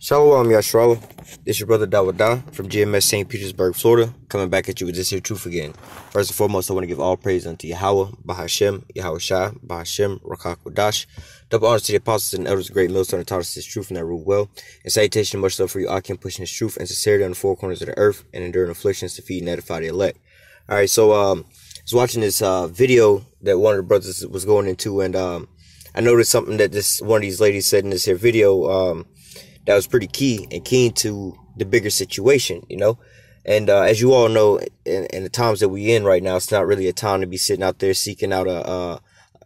Shalom, Yashrawah. This is your brother Dawada from GMS St. Petersburg, Florida, coming back at you with this here truth again. First and foremost, I want to give all praise unto YAHAWAH, BAHASHEM, YAHAWASHI, BAHASHEM, Rakakwadash. Double honors to the apostles and elders of great MILLSTONE that taught us this truth and that rule well. And salutation and much love for you, Akim, pushing this truth and sincerity on the four corners of the earth and enduring afflictions to feed and edify the elect. Alright, so I was watching this video that one of the brothers was going into, and I noticed something that one of these ladies said in this here video that was pretty keen to the bigger situation, you know. And as you all know, in the times that we in right now, it's not really a time to be sitting out there seeking out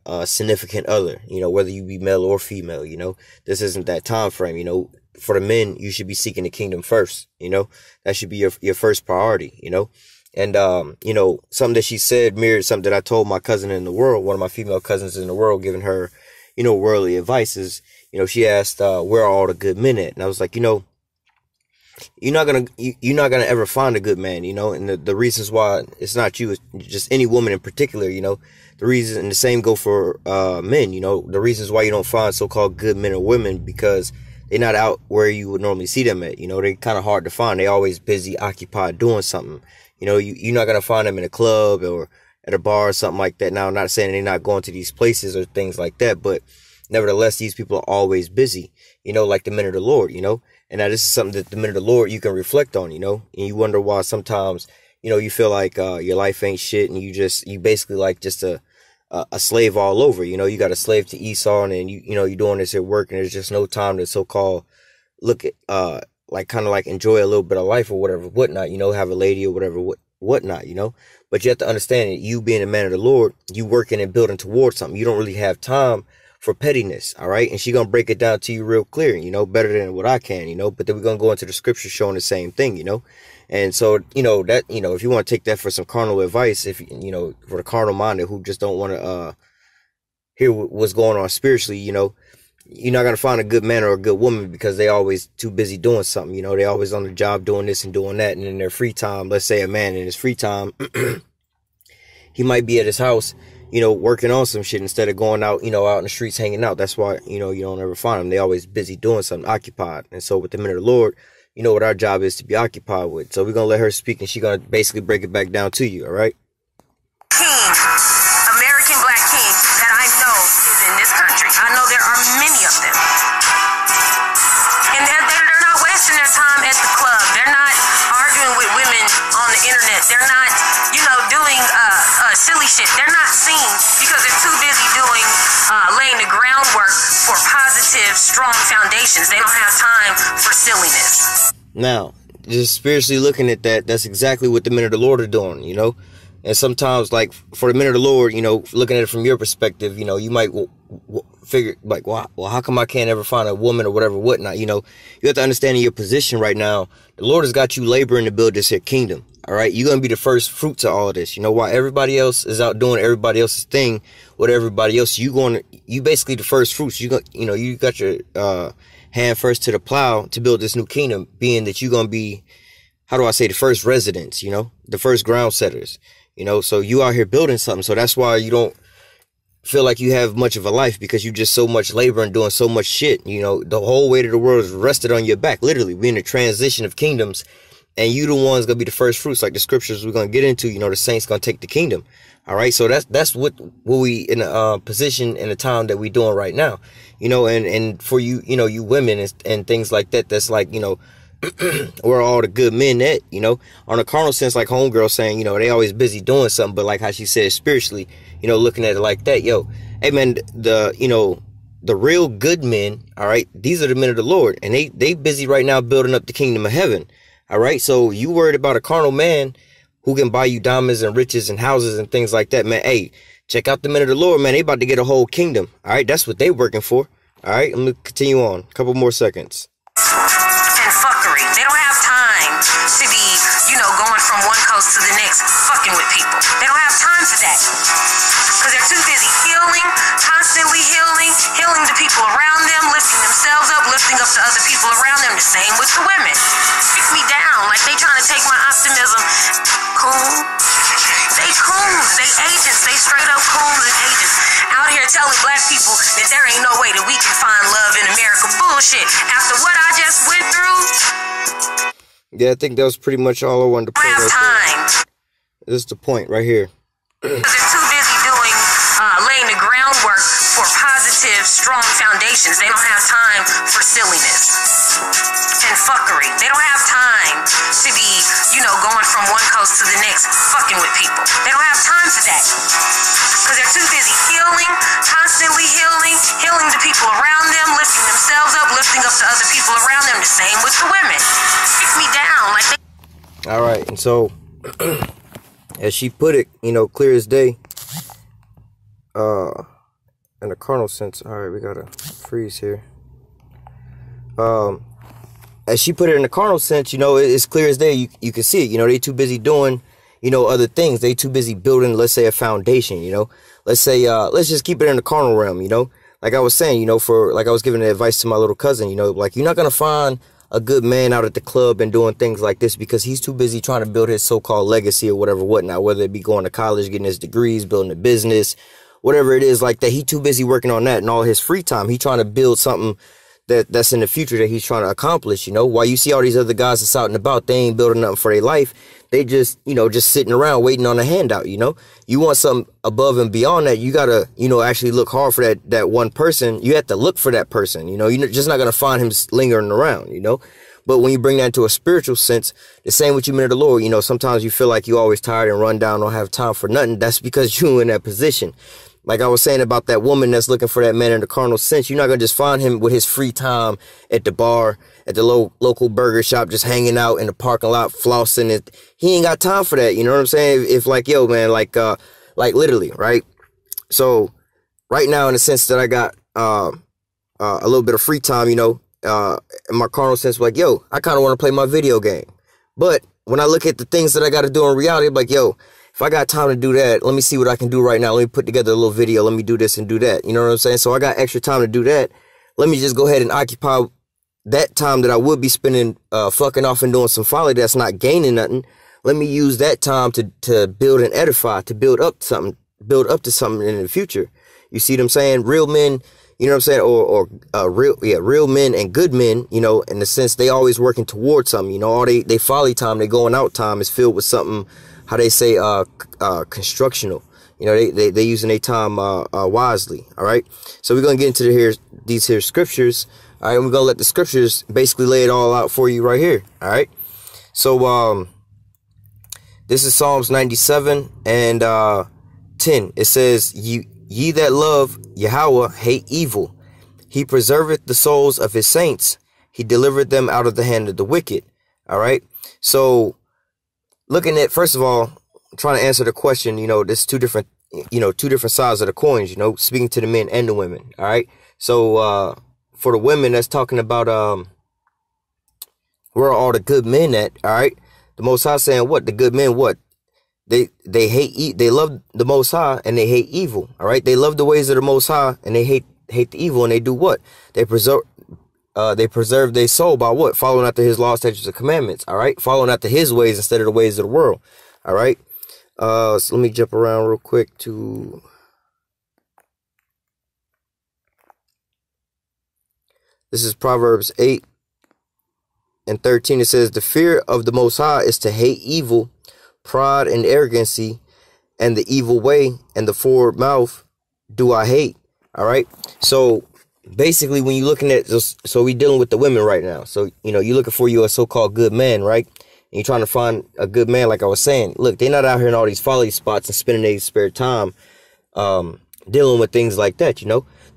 a significant other, you know, whether you be male or female, you know. This isn't that time frame, you know. For the men, you should be seeking the kingdom first, you know. That should be your first priority, you know. And, you know, something that she said mirrored something that I told my cousin in the world, one of my female cousins in the world, giving her, you know, worldly advice is, you know, she asked, where are all the good men at? And I was like, you know, you're not gonna ever find a good man, you know, and the reasons why it's not you, it's just any woman in particular, you know, the reason, and the same go for, men, you know, the reasons why you don't find so-called good men or women, because they're not out where you would normally see them at, you know, they're kind of hard to find. They always busy, occupied, doing something, you know, you're not going to find them in a club or at a bar or something like that. Now, I'm not saying they're not going to these places or things like that, but nevertheless, these people are always busy, you know, like the men of the Lord, you know. And now this is something that the men of the Lord you can reflect on, you know, and you wonder why sometimes, you know, you feel like your life ain't shit, and you basically like just a slave all over, you know. You got a slave to Esau, and you know, you're doing this at work, and there's just no time to so-called look at like kind of like enjoy a little bit of life or whatever, whatnot, you know, have a lady or whatever, whatnot, you know. But you have to understand that you being a man of the Lord, you working and building towards something. You don't really have time for pettiness, all right? And she gonna break it down to you real clear, you know, better than what I can, you know. But then we're gonna go into the scripture showing the same thing, you know. And so, you know, that, you know, if you want to take that for some carnal advice, if you know, for the carnal minded who just don't want to hear what's going on spiritually, you know, you're not gonna find a good man or a good woman because they always too busy doing something, you know. They always on the job doing this and doing that, and in their free time, let's say a man in his free time, he might be at his house, you know, working on some shit instead of going out, you know, out in the streets hanging out. That's why, you know, you don't ever find them. They always busy doing something, occupied. And so with the men of the Lord, you know what our job is to be occupied with. So we're going to let her speak, and she's going to basically break it back down to you, all right? American black king that I know is in this country. I know there are many of them. And they're not wasting their time at the club. They're not arguing with women on the internet. They're not, you know, doing silly shit. They're not seen because they're too busy doing laying the groundwork for positive, strong foundations. They don't have time for silliness. Now, just spiritually looking at that, that's exactly what the men of the Lord are doing, you know. And sometimes, like, for the men of the Lord, you know, looking at it from your perspective, you know, you might figure, like, well, how come I can't ever find a woman or whatever, whatnot, you know. You have to understand in your position right now, the Lord has got you laboring to build this here kingdom, all right? You're going to be the first fruits of all of this. You know, while everybody else is out doing everybody else's thing with everybody else, you basically the first fruits. You know, you got your hand first to the plow to build this new kingdom, being that you're going to be, how do I say, the first residents, you know, the first ground setters. You know, so you out here building something. So that's why you don't feel like you have much of a life, because you just so much labor and doing so much shit. You know, the whole weight of the world is rested on your back. Literally, we're in the transition of kingdoms, and you the one's gonna be the first fruits, like the scriptures we're gonna get into. You know, the saints gonna take the kingdom. All right, so that's what we in a position in the time that we doing right now. You know, and for you, you know, you women and things like that. That's like, you know, where all the good men at, you know, on a carnal sense, like homegirl saying, you know, they always busy doing something. But like how she said spiritually, you know, looking at it like that, yo, hey man, you know, the real good men, all right, these are the men of the Lord, and they busy right now building up the kingdom of heaven. All right, so you worried about a carnal man who can buy you diamonds and riches and houses and things like that, man. Hey, check out the men of the Lord, man. They about to get a whole kingdom. All right, that's what they working for. All right, I'm gonna continue on a couple more seconds. To be, you know, going from one coast to the next, fucking with people. They don't have time for that. Because they're too busy healing, constantly healing the people around them, lifting themselves up, lifting up the other people around them. The same with the women. Kick me down, like they trying to take my optimism. Cool. They coons, they agents, they straight up coons and agents. Out here telling black people that there ain't no way that we can find love in America. Bullshit. After what I just went Yeah, I think that was pretty much all I wanted to They play don't have right time. there. This is the point right here. Because they're too busy doing, laying the groundwork for positive, strong foundations. They don't have time for silliness and fuckery. They don't have time to be, going from one coast to the next, fucking with people. They don't have time for that. Because they're too busy healing, constantly healing the people around them, lifting themselves up, lifting up the other people around them. The same with the women. Kick me down. Like they All right, and so as she put it, clear as day, in a carnal sense. All right, we gotta freeze here. As she put it in the carnal sense, it's clear as day. You can see it. They too busy doing, other things. They too busy building, let's say, a foundation. Let's say, let's just keep it in the carnal realm. Like I was saying, like I was giving the advice to my little cousin. Like you're not gonna find a good man out at the club and doing things like this because he's too busy trying to build his so-called legacy or whatnot, whether it be going to college, getting his degrees, building a business, whatever it is like that. He too busy working on that, and all his free time he trying to build something that's in the future that he's trying to accomplish. While you see all these other guys that's out and about, they ain't building nothing for their life. They just just sitting around waiting on a handout. You want something above and beyond that, you gotta actually look hard for that one person. You have to look for that person. You're just not gonna find him lingering around. But when you bring that into a spiritual sense, the same with you, men of the Lord. Sometimes you feel like you always tired and run down, don't have time for nothing. That's because you in that position. Like I was saying about that woman that's looking for that man in the carnal sense, you're not going to just find him with his free time at the bar, at the local burger shop, just hanging out in the parking lot, flossing it. He ain't got time for that. You know what I'm saying? If like, yo, man, like literally, right? So right now, in the sense that I got a little bit of free time, in my carnal sense, like, yo, I kind of want to play my video game. But when I look at the things that I got to do in reality, I'm like, yo, if I got time to do that, let me see what I can do right now. Let me put together a little video. Let me do this and do that. You know what I'm saying? So I got extra time to do that. Let me just go ahead and occupy that time that I would be spending fucking off and doing some folly that's not gaining nothing. Let me use that time to build and edify, to build up to something in the future. You see what I'm saying? Real men, you know what I'm saying? Or real men and good men, in the sense they always working towards something. All they folly time, they going out time is filled with something, how they say, constructional. They using their time wisely. All right. So we're gonna get into these here scriptures. All right, and we're gonna let the scriptures basically lay it all out for you right here. All right. So this is Psalms 97 and 10. It says, Ye that love Yahawah hate evil. He preserveth the souls of his saints. He delivered them out of the hand of the wicked. All right. So looking at, first of all, trying to answer the question, there's two different sides of the coins, speaking to the men and the women. All right. So for the women, that's talking about where are all the good men at? All right. The Most High saying what? The good men, what? They they love the Most High and they hate evil. All right. They love the ways of the Most High and they hate the evil, and they do what? They preserve their soul by what? Following after his laws, statutes, and commandments. All right. Following after his ways instead of the ways of the world. All right. So let me jump around real quick to this is Proverbs 8 and 13. It says, the fear of the Most High is to hate evil, pride and arrogancy, and the evil way, and the forward mouth do I hate. All right. So basically, when you're looking at this, so we're dealing with the women right now. So, you're looking for you a so-called good man, right? And you're trying to find a good man, like I was saying. Look, they're not out here in all these folly spots and spending their spare time dealing with things like that,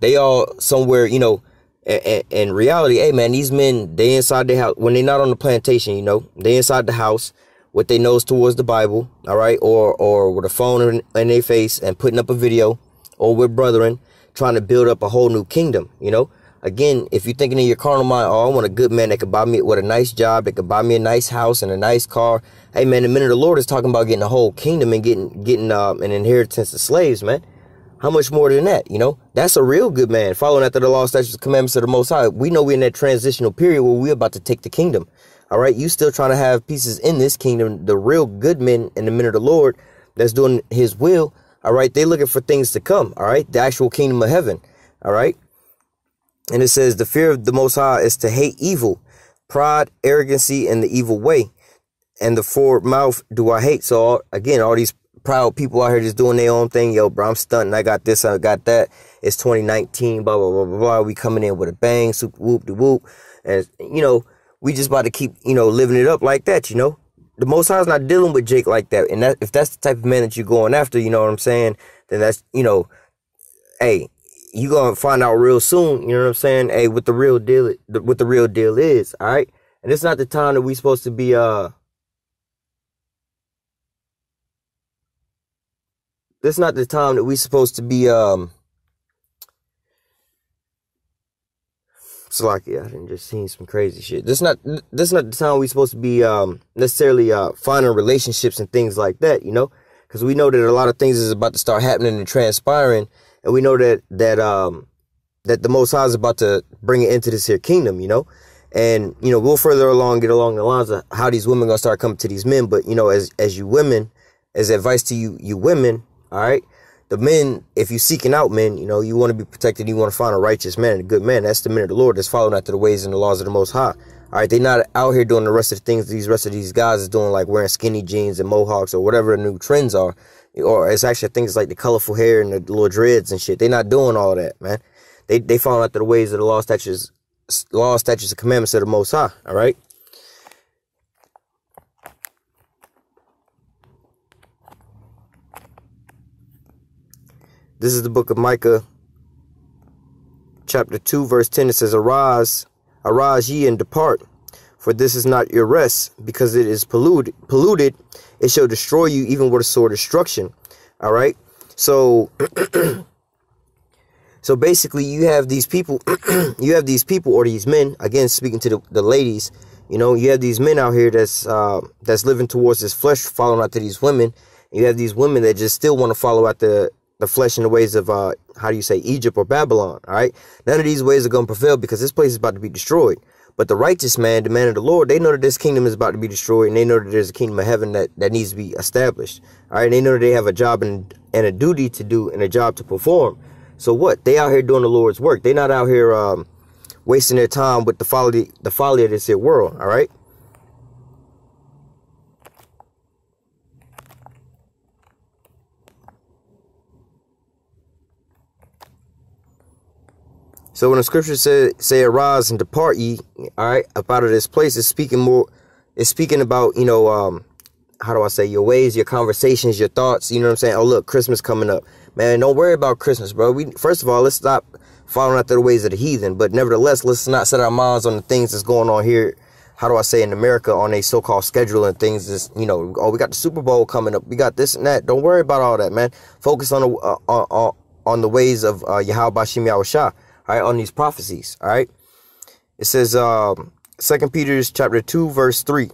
They all somewhere, in reality, hey, man, these men, they inside the house. When they're not on the plantation, they inside the house with their nose towards the Bible, all right? Or with a phone in their face and putting up a video, or with brethren, trying to build up a whole new kingdom, Again, if you're thinking in your carnal mind, oh, I want a good man that could buy me with a nice job, that could buy me a nice house and a nice car. Hey, man, the minute the Lord is talking about getting a whole kingdom and getting an inheritance of slaves, man. How much more than that, That's a real good man, following after the law, statutes, and commandments of the Most High. We know we're in that transitional period where we're about to take the kingdom. All right, you still trying to have pieces in this kingdom. The real good men in the men of the Lord that's doing his will. All right, they looking for things to come. All right, the actual kingdom of heaven. All right. And it says, the fear of the Most High is to hate evil, pride, arrogancy, and the evil way. And the forward mouth do I hate. So again, all these proud people out here just doing their own thing. Yo, bro, I'm stunting. I got this, I got that. It's 2019, blah, blah, blah, blah, blah. We coming in with a bang, super whoop de whoop. And, you know, we just about to keep, you know, living it up like that, you know. The Most High is not dealing with Jake like that. And that, if that's the type of man that you're going after, you know what I'm saying, then that's, you know, hey, you going to find out real soon, you know what I'm saying, hey, what the real deal is, all right? And it's not the time that we supposed to be, this not the time that we supposed to be, Slocky, I done just seen some crazy shit. This not the time we supposed to be necessarily finding relationships and things like that, you know, because we know that a lot of things is about to start happening and transpiring, and we know that the Most High is about to bring it into this here kingdom, you know, and you know we'll further along get along the lines of how these women gonna start coming to these men, but you know as you women, as advice to you women, all right. The men, if you seeking out men, you know, you want to be protected. You want to find a righteous man and a good man. That's the men of the Lord that's following after the ways and the laws of the Most High. All right, they're not out here doing the rest of the things these rest of these guys is doing, like wearing skinny jeans and mohawks or whatever the new trends are. Or it's actually things like the colorful hair and the little dreads and shit. They're not doing all that, man. They following after the ways of the law, statutes, and commandments of the Most High. All right. This is the book of Micah, chapter 2, verse 10. It says, Arise ye and depart, for this is not your rest, because it is polluted. It shall destroy you even with a sword of destruction. All right. So, so basically you have these people, or these men, again, speaking to the ladies, you know, you have these men out here that's living towards this flesh, following after these women. You have these women that just still want to follow after the flesh and the ways of, how do you say, Egypt or Babylon, all right? None of these ways are going to prevail because this place is about to be destroyed. But the righteous man, the man of the Lord, they know that this kingdom is about to be destroyed, and they know that there's a kingdom of heaven that needs to be established, all right? They know that they have a job and a duty to do and a job to perform. So what? They out here doing the Lord's work. They not out here wasting their time with the folly of this here world, all right? So when the scriptures say arise and depart ye, all right, up out of this place, it's speaking about, you know, how do I say, your ways, your conversations, your thoughts, you know what I'm saying? Oh, look, Christmas coming up. Man, don't worry about Christmas, bro. First of all, let's stop following after the ways of the heathen. But nevertheless, let's not set our minds on the things that's going on here, how do I say, in America, on a so-called schedule and things that's, you know, oh, we got the Super Bowl coming up. We got this and that. Don't worry about all that, man. Focus on the ways of YAHAWASHI. All right, on these prophecies, all right? It says, 2 Peter chapter 2, verse 3.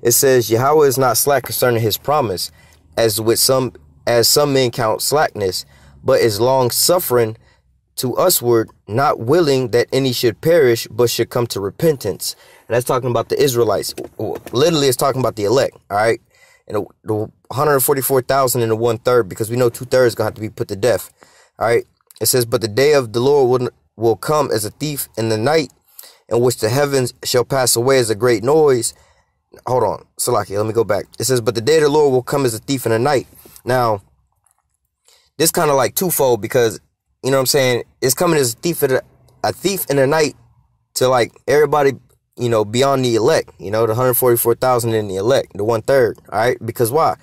It says, Yahweh is not slack concerning his promise, as some men count slackness, but is long-suffering to usward, not willing that any should perish, but should come to repentance. And that's talking about the Israelites. Literally, it's talking about the elect, all right? And the 144,000 and the 1/3, because we know 2/3 going to have to be put to death, all right? It says, but the day of the Lord will come as a thief in the night, in which the heavens shall pass away as a great noise. Hold on, Salaki, let me go back. It says, but the day of the Lord will come as a thief in the night. Now, this kind of like twofold, because, you know what I'm saying, it's coming as a thief in the night to like everybody, you know, beyond the elect, you know, the 144,000 in the elect, the 1/3, all right? Because why?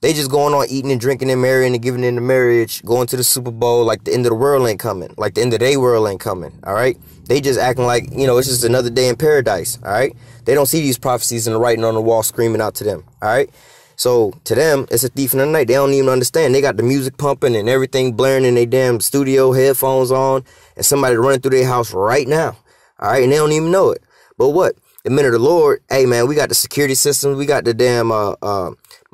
They just going on eating and drinking and marrying and giving in the marriage, going to the Super Bowl like the end of the world ain't coming, like the end of their world ain't coming, all right? They just acting like, you know, it's just another day in paradise, all right? They don't see these prophecies and the writing on the wall screaming out to them, all right? So to them, it's a thief in the night. They don't even understand. They got the music pumping and everything blaring in their damn studio, headphones on, and somebody running through their house right now, all right? And they don't even know it. But what? The men of the Lord, hey, man, we got the security systems. We got the damn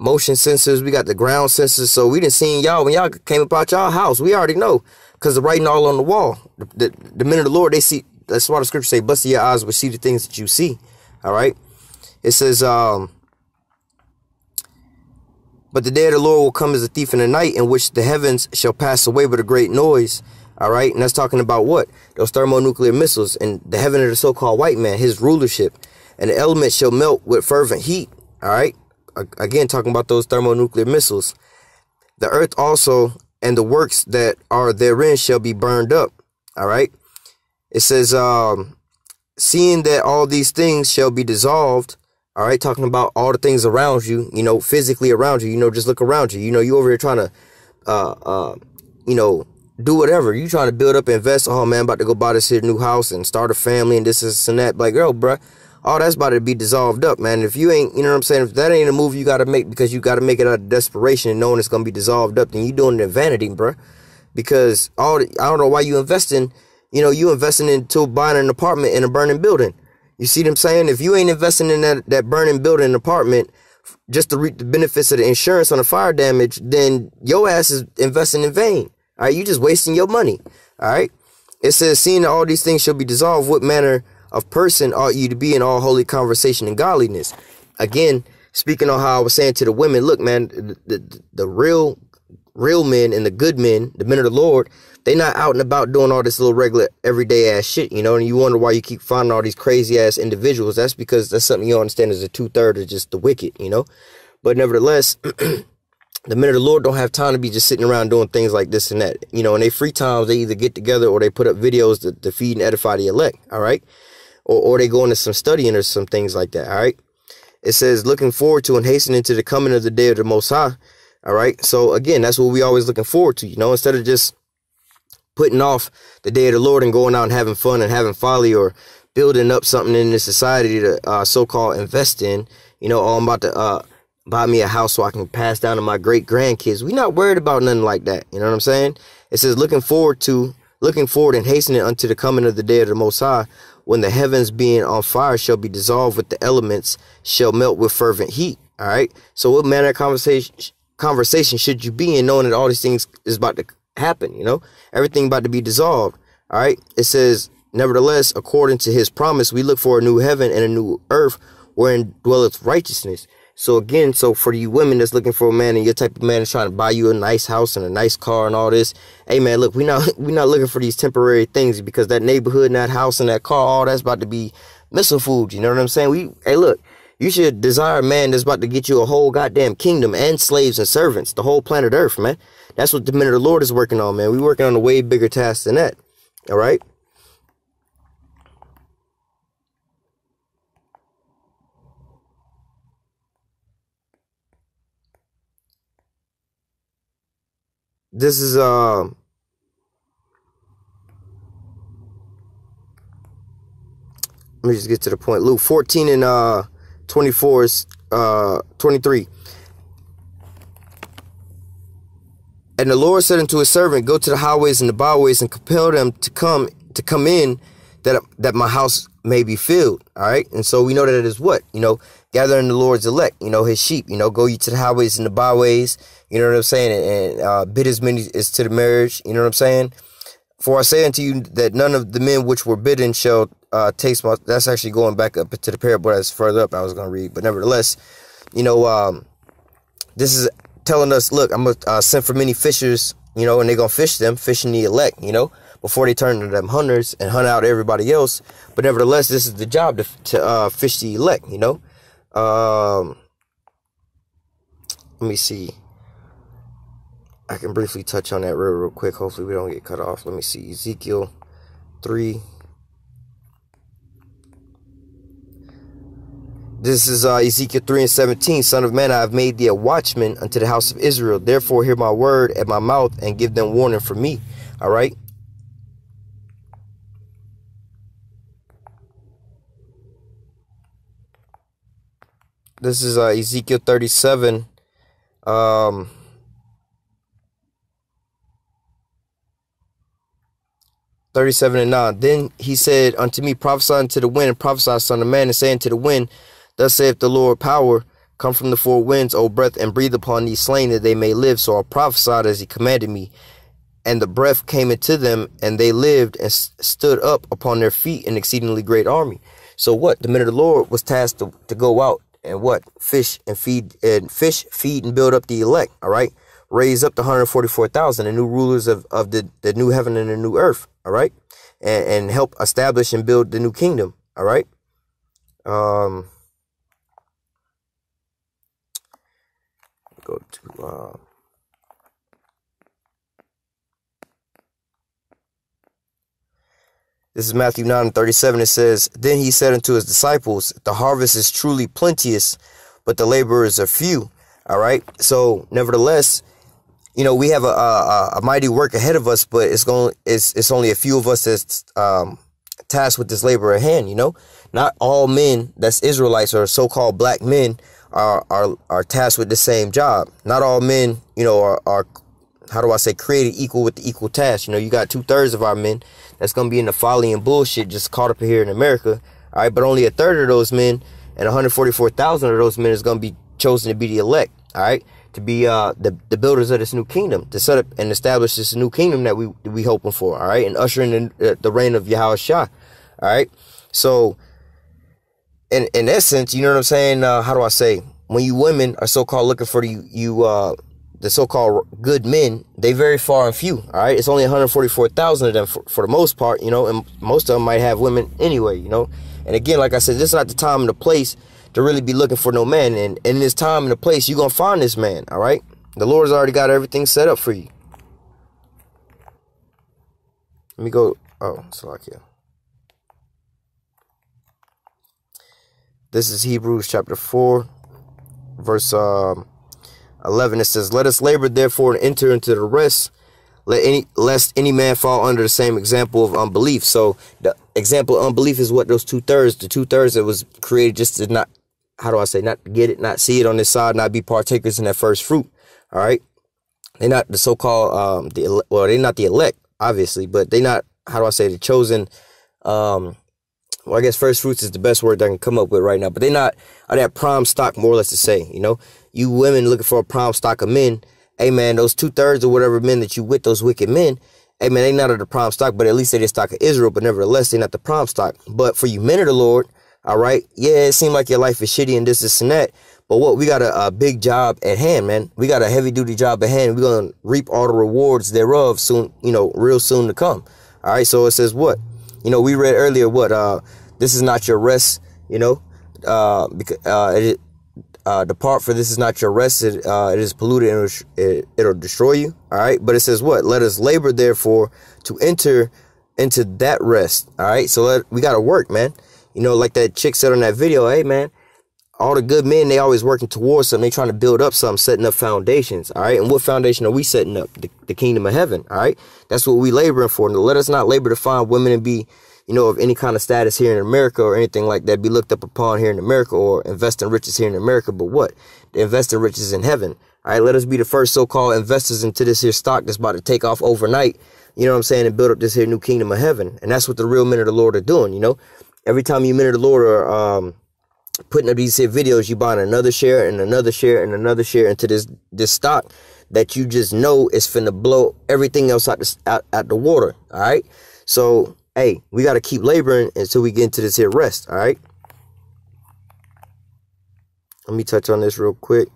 motion sensors. We got the ground sensors. So we done seen y'all when y'all came about y'all house. We already know because the writing all on the wall. The men of the Lord, they see. That's why the scripture say, "Blessed your eyes will see the things that you see." All right. It says, but the day of the Lord will come as a thief in the night, in which the heavens shall pass away with a great noise. All right. And that's talking about what? Those thermonuclear missiles and the heaven of the so-called white man, his rulership. And the elements shall melt with fervent heat. All right. Again, talking about those thermonuclear missiles. The earth also and the works that are therein shall be burned up. All right. It says, seeing that all these things shall be dissolved. All right. Talking about all the things around you, you know, physically around you, you know, just look around you. You know, you over here trying to, you know, do whatever. You trying to build up, invest. Oh, man, about to go buy this here new house and start a family and this and that. Like, girl, bruh, all that's about to be dissolved up, man. If you ain't, you know what I'm saying? If that ain't a move you got to make because you got to make it out of desperation and knowing it's going to be dissolved up, then you doing it in vanity, bruh. Because I don't know why you investing, you know, you investing into buying an apartment in a burning building. You see what I'm saying? If you ain't investing in that burning building apartment just to reap the benefits of the insurance on the fire damage, then your ass is investing in vain. All right, you just wasting your money. All right. It says, seeing that all these things shall be dissolved, what manner of person ought you to be in all holy conversation and godliness? Again, speaking on how I was saying to the women, look, man, the real men and the good men, the men of the Lord, they not out and about doing all this little regular everyday ass shit, you know, and you wonder why you keep finding all these crazy ass individuals. That's because that's something you don't understand is a 2/3 of just the wicked, you know. But nevertheless, the men of the Lord don't have time to be just sitting around doing things like this and that. You know, in their free times, they either get together or they put up videos to feed and edify the elect. All right. Or they go into some studying or some things like that. All right. It says, looking forward to and hastening to the coming of the day of the Most High. All right. So, again, that's what we always looking forward to, you know, instead of just putting off the day of the Lord and going out and having fun and having folly or building up something in this society to so-called invest in. You know, oh, I'm about to buy me a house so I can pass down to my great grandkids. We not worried about nothing like that. You know what I'm saying? It says, looking forward and hastening unto the coming of the day of the Most High, when the heavens being on fire shall be dissolved with the elements shall melt with fervent heat. All right. So what manner of conversation should you be in, knowing that all these things is about to happen? You know, everything about to be dissolved. All right. It says, nevertheless, according to his promise, we look for a new heaven and a new earth wherein dwelleth righteousness. So again, so for you women that's looking for a man and your type of man is trying to buy you a nice house and a nice car and all this, hey man, look, we're not looking for these temporary things, because that neighborhood and that house and that car, all that's about to be missile food. You know what I'm saying? Hey, look, you should desire a man that's about to get you a whole goddamn kingdom and slaves and servants, the whole planet Earth, man. That's what the men of the Lord is working on, man. We're working on a way bigger task than that. All right. This is let me just get to the point. Luke 14 and 24 is 23. And the Lord said unto his servant, go to the highways and the byways and compel them to come in, that my house may be filled. All right. And so we know that it is what, you know, gathering the Lord's elect, you know, his sheep, you know, go ye to the highways and the byways, you know what I'm saying? And bid as many as to the marriage, you know what I'm saying? For I say unto you that none of the men which were bidden shall taste my, that's actually going back up to the parable that's further up I was going to read. But nevertheless, you know, this is telling us, look, I'm going to send for many fishers, you know, and they're going to fish them, fishing the elect, you know, before they turn into them hunters and hunt out everybody else. But nevertheless, this is the job to fish the elect, you know. Let me see. I can briefly touch on that real quick. Hopefully we don't get cut off. Let me see. Ezekiel 3. This is Ezekiel 3 and 17. Son of man, I have made thee a watchman unto the house of Israel. Therefore hear my word at my mouth and give them warning from me. All right. This is Ezekiel 37. 37 and 9. Then he said unto me, prophesy unto the wind, and prophesy, son of man, and say unto the wind, thus saith the Lord power, come from the four winds, O breath, and breathe upon these slain that they may live. So I prophesied as he commanded me, and the breath came into them, and they lived and stood up upon their feet, an exceedingly great army. So what? The men of the Lord was tasked to go out and what? Fish, feed, and build up the elect. All right. raise up the 144,000, the new rulers of the new heaven and the new earth, all right? And help establish and build the new kingdom, all right? Go to this is Matthew 9:37. It says, "Then he said unto his disciples, the harvest is truly plenteous, but the laborers are few." All right. So nevertheless, you know, we have a mighty work ahead of us, but it's only a few of us that's tasked with this labor at hand. You know, not all men that's Israelites or so-called black men are tasked with the same job. Not all men, you know, are how do I say, created equal with the equal task. You know, you got 2/3 of our men that's going to be in the folly and bullshit just caught up here in America. All right. But only 1/3 of those men and 144,000 of those men is going to be chosen to be the elect. All right. To be the builders of this new kingdom, to set up and establish this new kingdom that we hoping for. All right. And usher in the reign of YAHAWASHI. All right. So in essence, you know what I'm saying? How do I say, when you women are so-called looking for the so-called good men, they very far and few. All right. It's only 144,000 of them for the most part, you know, and most of them might have women anyway, you know. And again, like I said, this is not the time and the place to really be looking for no man. And in this time and the place, you're going to find this man. All right. The Lord has already got everything set up for you. Let me go. Oh, Salakia. This is Hebrews chapter 4, verse 11. It says, "Let us labor therefore and enter into the rest, lest any man fall under the same example of unbelief." So the example of unbelief is what those 2/3, the 2/3 that was created just to not, how do I say, not get it, not see it on this side, not be partakers in that first fruit. All right. They're not the so-called, well, they're not the elect, obviously, but they're not, how do I say, the chosen, well, I guess first fruits is the best word I can come up with right now, but they're not that prime stock, more or less to say, you know. You women looking for a prime stock of men, hey man, those 2/3 or whatever men that you with, those wicked men, hey man, they not of the prime stock, but at least they the stock of Israel, but nevertheless, they're not the prime stock. But for you men of the Lord, all right, yeah, it seemed like your life is shitty and this and that, but what, we got a big job at hand, man. We got a heavy duty job at hand. We're going to reap all the rewards thereof soon, you know, real soon to come. All right, so it says what? You know, we read earlier what, this is not your rest, you know, because depart, for this is not your rest. It is polluted and it'll destroy you. All right. But it says what? Let us labor, therefore, to enter into that rest. All right. So we got to work, man. You know, like that chick said on that video, hey, man, all the good men, they always working towards something. They trying to build up something, setting up foundations. All right. And what foundation are we setting up? The kingdom of heaven. All right. That's what we laboring for. And let us not labor to find women and be, you know, of any kind of status here in America or anything like that, be looked up upon here in America, or invest in riches here in America. But what? They invest in riches in heaven. All right. Let us be the first so-called investors into this here stock that's about to take off overnight. You know what I'm saying? And build up this here new kingdom of heaven. And that's what the real men of the Lord are doing. You know, every time you men of the Lord are, putting up these here videos, you buying another share and another share and another share into this stock that you just know is finna blow everything else out the water. All right. So, hey, we got to keep laboring until we get into this here rest. All right. Let me touch on this real quick.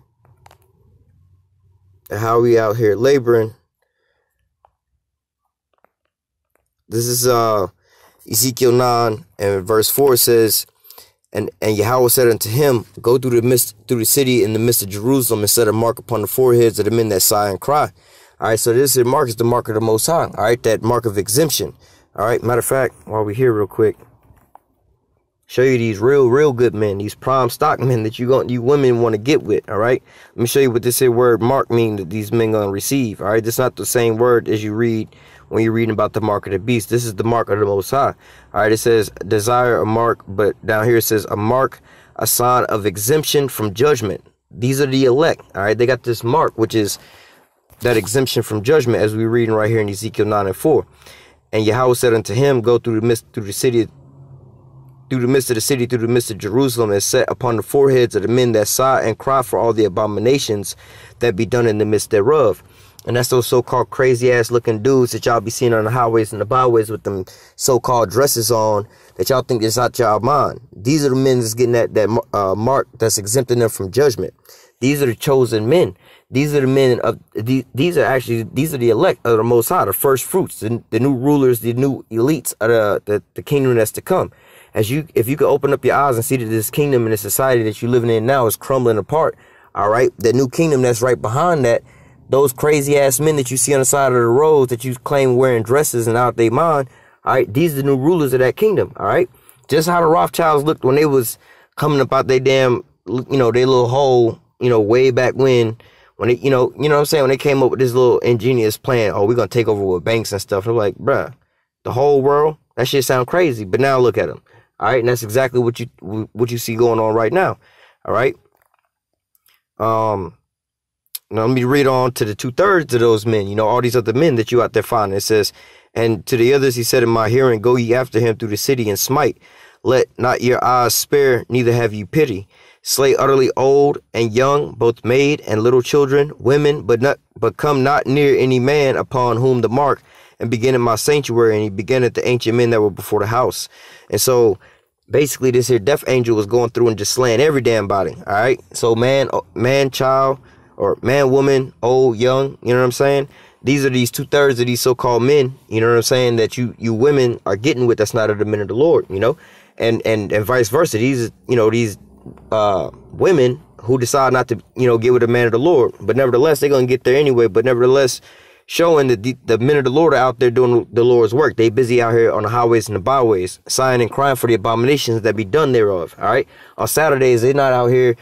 And how we out here laboring. This is Ezekiel 9 and verse 4 says, And Yahweh said unto him, Go through the city in the midst of Jerusalem, and set a mark upon the foreheads of the men that sigh and cry. All right, so this mark is the mark of the Most High. All right, that mark of exemption. All right, matter of fact, while we're here real quick, show you these real good men, these prime stock men that you women want to get with. All right, let me show you what this here word mark means that these men gonna receive. All right, this is not the same word as you read when you're reading about the mark of the beast. This is the mark of the Most High. All right, it says desire a mark, but down here it says a mark, a sign of exemption from judgment. These are the elect. All right, they got this mark, which is that exemption from judgment, as we're reading right here in Ezekiel 9 and 4. And Yahweh said unto him, Go through the midst of the city, through the midst of Jerusalem, and set upon the foreheads of the men that sigh and cry for all the abominations that be done in the midst thereof. And that's those so-called crazy-ass looking dudes that y'all be seeing on the highways and the byways with them so-called dresses on that y'all think is out y'all mind. These are the men that's getting that mark that's exempting them from judgment. These are the chosen men. These are the men of these are the elect of the Most High, the first fruits, the new rulers, the new elites of the kingdom that's to come. If you could open up your eyes and see that this kingdom and the society that you're living in now is crumbling apart, all right, the new kingdom that's right behind that, those crazy ass men that you see on the side of the road that you claim wearing dresses and out their mind, all right, these are the new rulers of that kingdom, all right. Just how the Rothschilds looked when they was coming up out their damn, their little hole, way back when they, you know what I'm saying, when they came up with this little ingenious plan, oh, we're gonna take over with banks and stuff. They're like, bruh, the whole world, that shit sound crazy. But now look at them. All right, and that's exactly what you see going on right now. All right. Now let me read on to the 2/3 of those men. All these other men that you out there finding. It says, and to the others he said in my hearing, go ye after him through the city and smite. Let not your eyes spare, neither have you pity. Slay utterly old and young, both maid and little children, women, but come not near any man upon whom the mark, and begin in my sanctuary. And he began at the ancient men that were before the house. And so basically this here death angel was going through and just slaying every damn body. All right. So man, child, or man, woman, old, young, you know what I'm saying? These are these 2/3 of these so-called men, you know what I'm saying, that you women are getting with that's not of the men of the Lord, and vice versa. These, these women who decide not to, get with the man of the Lord, but nevertheless, they're going to get there anyway, but nevertheless, showing that the men of the Lord are out there doing the Lord's work. They busy out here on the highways and the byways, sighing and crying for the abominations that be done thereof. All right. On Saturdays, they're not out here,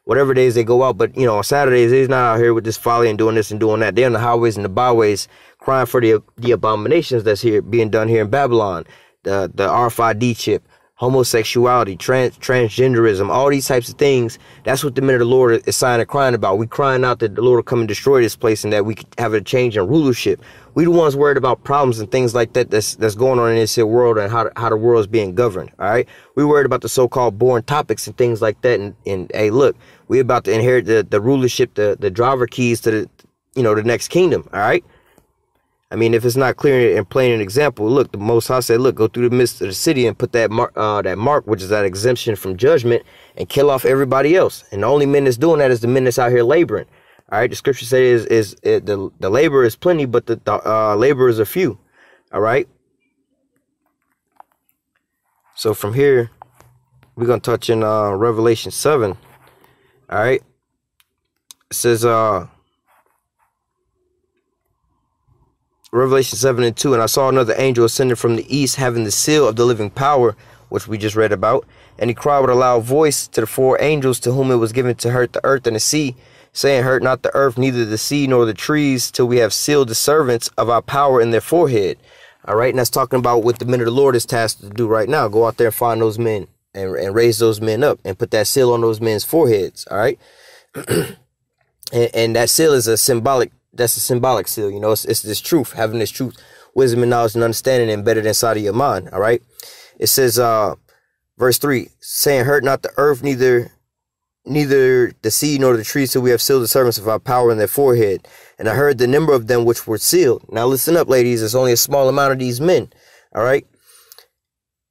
whatever days they go out, but on Saturdays, they're not out here with this folly and doing this and doing that. They're on the highways and the byways crying for the abominations that's here being done here in Babylon, the RFID chip, homosexuality, transgenderism, all these types of things. That's what the men of the Lord is sighing and crying about. We crying out that the Lord will come and destroy this place and that we could have a change in rulership. We the ones worried about problems and things like that that's going on in this here world and how the world is being governed. All right. We worried about the so-called boring topics and things like that. And hey, look, we about to inherit the rulership, the driver keys to the next kingdom. All right. I mean, if it's not clear and plain an example, look, the Most High said, look, go through the midst of the city and put that mark, which is that exemption from judgment, and kill off everybody else. And the only men that's doing that is the men that's out here laboring. All right. The scripture says the labor is plenty, but the laborers are few. All right. So from here, we're going to touch in Revelation 7. All right. It says, Revelation 7:2, and I saw another angel ascending from the east, having the seal of the living power, which we just read about. And he cried with a loud voice to the 4 angels to whom it was given to hurt the earth and the sea, saying, hurt not the earth, neither the sea nor the trees, till we have sealed the servants of our power in their forehead. All right, and that's talking about what the men of the Lord is tasked to do right now. Go out there and find those men and raise those men up and put that seal on those men's foreheads. All right, and that seal is a symbolic. That's a symbolic seal, it's this truth, having this truth, wisdom and knowledge and understanding embedded inside of your mind. All right. It says, verse 3, saying, hurt not the earth, neither the sea nor the trees, till we have sealed the servants of our power in their forehead. And I heard the number of them which were sealed. Now listen up, ladies. It's only a small amount of these men. All right.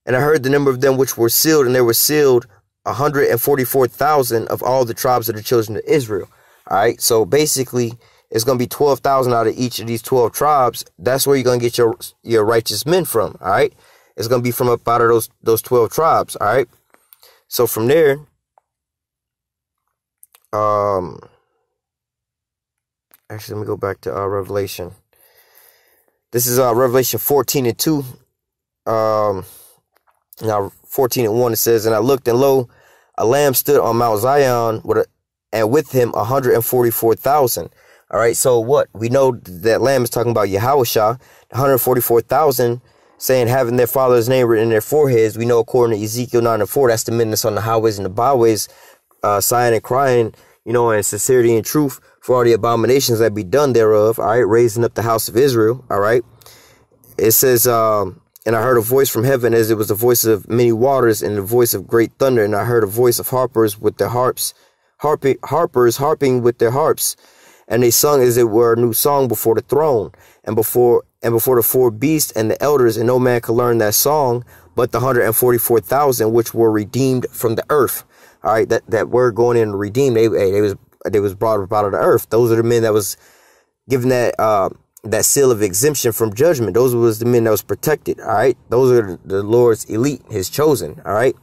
And I heard the number of them which were sealed, and there were sealed 144,000 of all the tribes of the children of Israel. All right. So basically, it's going to be 12,000 out of each of these 12 tribes. That's where you're going to get your righteous men from. All right. It's going to be from up out of those 12 tribes. All right. So from there, actually, let me go back to Revelation. This is Revelation 14:2. Now 14:1, it says, and I looked, and lo, a lamb stood on Mount Zion and with him 144,000. All right, so what? We know that lamb is talking about YAHAWASHI, 144,000, saying having their father's name written in their foreheads. We know according to Ezekiel 9:4, that's the men that's on the highways and the byways, sighing and crying, in sincerity and truth for all the abominations that be done thereof. All right, raising up the house of Israel. All right, it says, and I heard a voice from heaven as it was the voice of many waters and the voice of great thunder. And I heard a voice of harpers with their harps, harping with their harps. And they sung as it were a new song before the throne and before the 4 beasts and the elders, and no man could learn that song but the 144,000 which were redeemed from the earth. All right, that word going in redeemed, they was they was brought up out of the earth. Those are the men that was given that that seal of exemption from judgment. Those was the men that was protected. All right, those are the Lord's elite, his chosen. All right,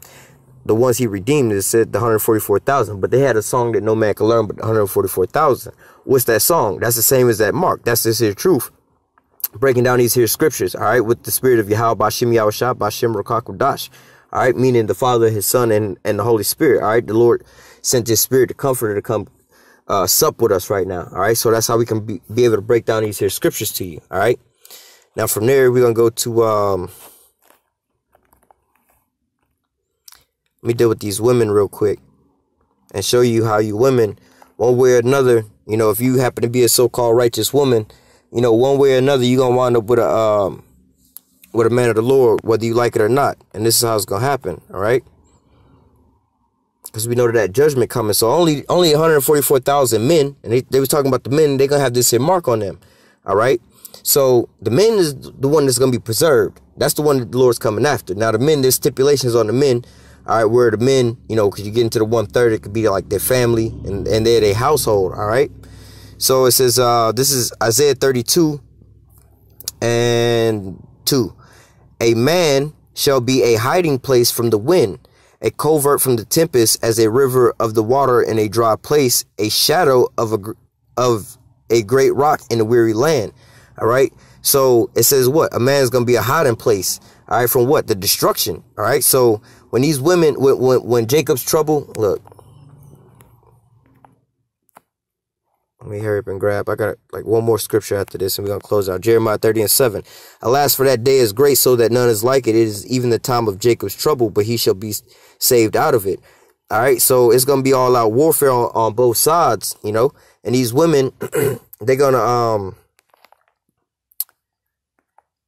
the ones he redeemed. It said the 144,000, but they had a song that no man could learn but 144,000. What's that song? That's the same as that mark. That's just his truth. Breaking down these here scriptures, all right, with the spirit of YAHAWAH, YAHAWASHI, RAKAKWADASH, all right, meaning the Father, his Son, and the Holy Spirit, all right. The Lord sent his spirit, the comforter, to come sup with us right now, all right. So that's how we can be able to break down these here scriptures to you, all right. Now from there, we're going to go to, let me deal with these women real quick and show you how you women, one way or another, you know, if you happen to be a so-called righteous woman, you know, one way or another, you're going to wind up with a man of the Lord, whether you like it or not. And this is how it's going to happen, all right? Because we know that judgment coming. So only 144,000 men, and they was talking about the men, they're going to have this here mark on them, all right? So the men is the one that's going to be preserved. That's the one that the Lord's coming after. Now, the men, there's stipulations on the men, all right, where the men, you know, because you get into the 1/3, it could be like their family and they're their household, all right? So it says, this is Isaiah 32 and 2. A man shall be a hiding place from the wind, a covert from the tempest, as a river of the water in a dry place, a shadow of a great rock in a weary land. All right. So it says what? A man is going to be a hiding place. All right. From what? The destruction. All right. So when these women, when Jacob's trouble, look, let me hurry up and grab. I got like one more scripture after this, and we're going to close out. Jeremiah 30 and 7. Alas, for that day is great, so that none is like it. It is even the time of Jacob's trouble, but he shall be saved out of it. All right. So it's going to be all out warfare on both sides, you know, and these women, they're going to,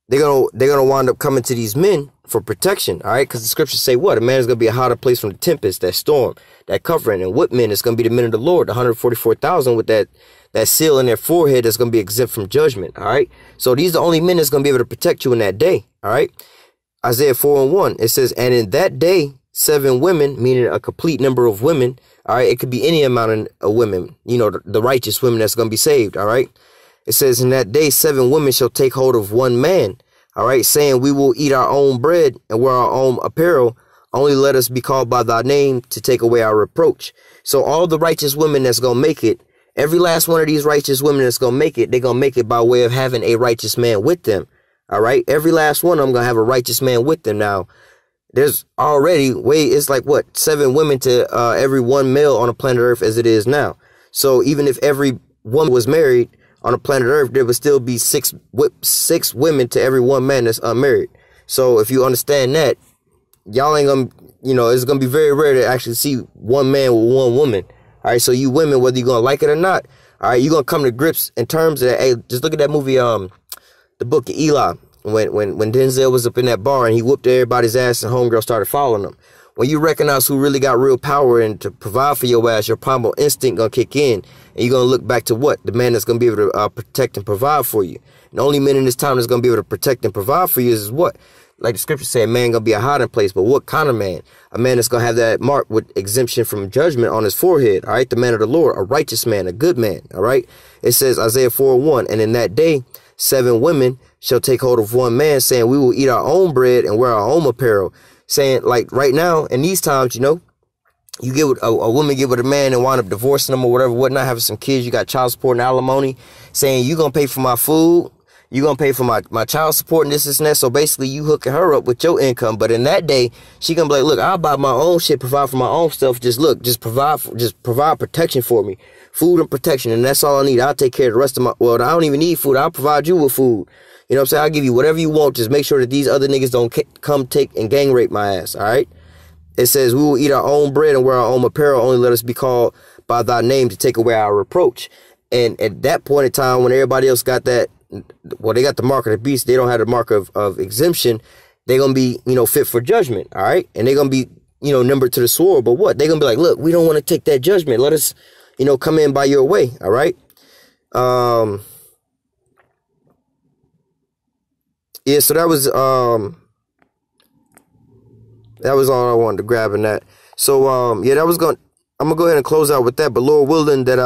they're gonna wind up coming to these men for protection, all right? Because the scriptures say what? A man is gonna be a hotter place from the tempest, that storm, that covering. And what men? It's gonna be the men of the Lord, the 144,000 with that seal in their forehead that's gonna be exempt from judgment, all right? So these are the only men that's gonna be able to protect you in that day, all right? Isaiah 4 and 1, it says, and in that day 7 women, meaning a complete number of women, all right? It could be any amount of women, you know, the righteous women that's gonna be saved, all right? It says, in that day 7 women shall take hold of one man, all right, saying, we will eat our own bread and wear our own apparel. Only let us be called by thy name to take away our reproach. So all the righteous women that's going to make it, every last one of these righteous women that's going to make it, they're going to make it by way of having a righteous man with them. All right, every last one of them going to have a righteous man with them. Now, there's already it's like what, 7 women to every 1 male on the planet Earth as it is now. So even if every woman was married on the planet Earth, there would still be 6 women to every 1 man that's unmarried. So if you understand that, y'all ain't gonna, you know, it's gonna be very rare to actually see 1 man with 1 woman. All right, so you women, whether you're gonna like it or not, all right, you're gonna come to grips in terms of that. Hey, just look at that movie, the Book of Eli, when Denzel was up in that bar and he whooped everybody's ass and homegirl started following him. When you recognize who really got real power and to provide for your ass, your primal instinct gonna kick in, and you're gonna look back to what? The man that's gonna be able to protect and provide for you. And the only man in this time that's gonna be able to protect and provide for you is what? Like the scripture say, a man gonna be a hiding place. But what kind of man? A man that's gonna have that mark with exemption from judgment on his forehead. All right, the man of the Lord, a righteous man, a good man. All right. It says Isaiah 4:1, and in that day 7 women shall take hold of 1 man, saying, we will eat our own bread and wear our own apparel. Saying, like, right now in these times, you know, you get with a woman, get with a man and wind up divorcing them or whatever, whatnot, having some kids, you got child support and alimony, saying you gonna pay for my food, you gonna pay for my child support and this and that. So basically you hooking her up with your income. But in that day, she gonna be like, look, I'll buy my own shit, provide for my own stuff. Just provide protection for me, food and protection, and that's all I need. I'll take care of the rest of I don't even need food. I'll provide you with food. You know what I'm saying? I'll give you whatever you want. Just make sure that these other niggas don't come take and gang rape my ass. All right. It says we will eat our own bread and wear our own apparel. Only let us be called by thy name to take away our reproach. And at that point in time, when everybody else got that, well, they got the mark of the beast. They don't have the mark of exemption. They're going to be, you know, fit for judgment. All right. And they're going to be, you know, numbered to the sword. But what? They're going to be like, look, we don't want to take that judgment. Let us, you know, come in by your way. All right. Yeah, so that was all I wanted to grab in that. So yeah, that was going I'm gonna go ahead and close out with that. But Lord willing that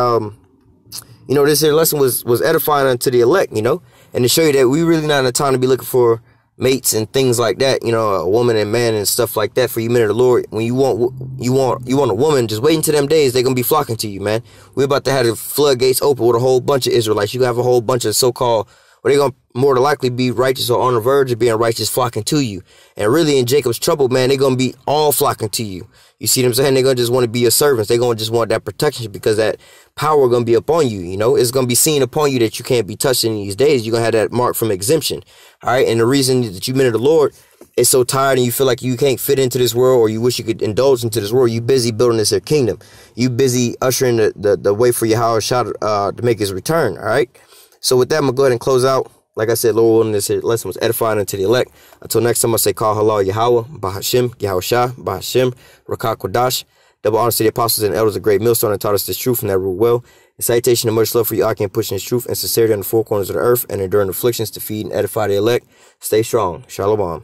you know, this here lesson was edifying unto the elect, you know, and to show you that we really not in a time to be looking for mates and things like that, you know, a woman and man and stuff like that for you men of the Lord. When you want a woman, just wait until them days, they're gonna be flocking to you, man. We're about to have the floodgates open with a whole bunch of Israelites. You have a whole bunch of so-called, well, they're gonna more than likely be righteous or on the verge of being righteous, flocking to you. And really in Jacob's trouble, man, they're gonna be all flocking to you. You see what I'm saying? They're gonna just want to be your servants. They're gonna just want that protection because that power gonna be upon you. You know, it's gonna be seen upon you that you can't be touched in these days. You're gonna have that mark from exemption. All right. And the reason that you men of the Lord is so tired and you feel like you can't fit into this world, or you wish you could indulge into this world, you busy building this here kingdom. You busy ushering the way for YAHAWASHI to make his return. All right. So with that, I'm gonna go ahead and close out. Like I said, Lord willing, this lesson was edifying unto the elect. Until next time, I say, call halal Yahawah, Bahashim, Yahawashi, Bahashim, Rakak. Double honors to the apostles and elders of great millstone and taught us this truth and that rule well. And citation and much love for you, I can push in this truth and sincerity on the four corners of the earth and enduring afflictions to feed and edify the elect. Stay strong. Shalom.